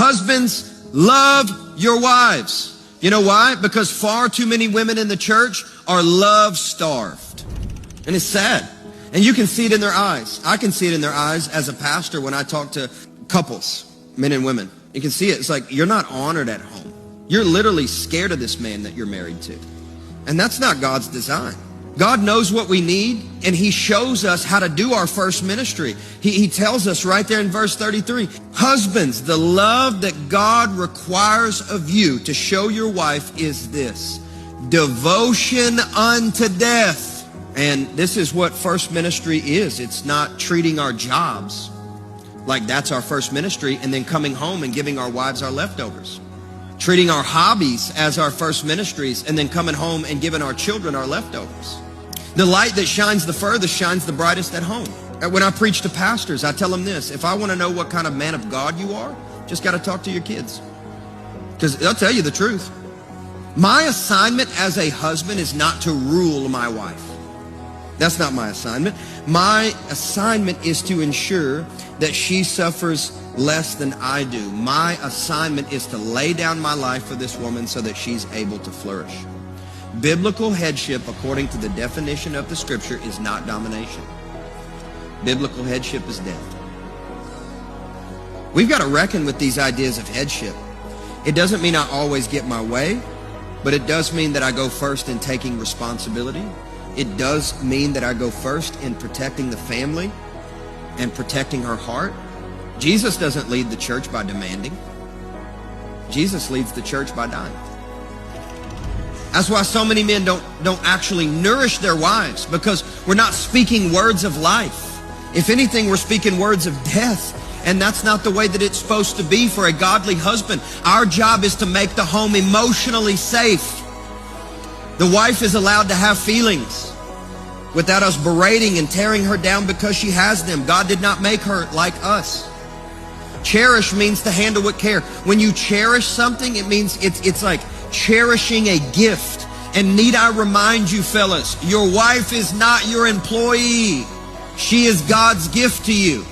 Husbands, love your wives. You know why? Because far too many women in the church are love starved. And it's sad. And you can see it in their eyes. I can see it in their eyes as a pastor when I talk to couples, men and women. You can see it. It's like you're not honored at home. You're literally scared of this man that you're married to. And that's not God's design. God knows what we need, and he shows us how to do our first ministry. He tells us right there in verse 33, husbands, the love that God requires of you to show your wife is this, devotion unto death. And this is what first ministry is. It's not treating our jobs like that's our first ministry and then coming home and giving our wives our leftovers. Treating our hobbies as our first ministries and then coming home and giving our children our leftovers. The light that shines the furthest shines the brightest at home. When I preach to pastors, I tell them this, if I want to know what kind of man of God you are, just got to talk to your kids. Because they'll tell you the truth. My assignment as a husband is not to rule my wife. That's not my assignment. My assignment is to ensure that she suffers less than I do. My assignment is to lay down my life for this woman so that she's able to flourish. Biblical headship, according to the definition of the scripture, is not domination. Biblical headship is death. We've got to reckon with these ideas of headship. It doesn't mean I always get my way, but it does mean that I go first in taking responsibility. It does mean that I go first in protecting the family and protecting her heart. Jesus doesn't lead the church by demanding. Jesus leads the church by dying. That's why so many men don't actually nourish their wives, because we're not speaking words of life. If anything, we're speaking words of death. And that's not the way that it's supposed to be for a godly husband. Our job is to make the home emotionally safe. The wife is allowed to have feelings without us berating and tearing her down because she has them. God did not make her like us. Cherish means to handle with care. When you cherish something, it means it's like cherishing a gift. And need I remind you, fellas, your wife is not your employee. She is God's gift to you.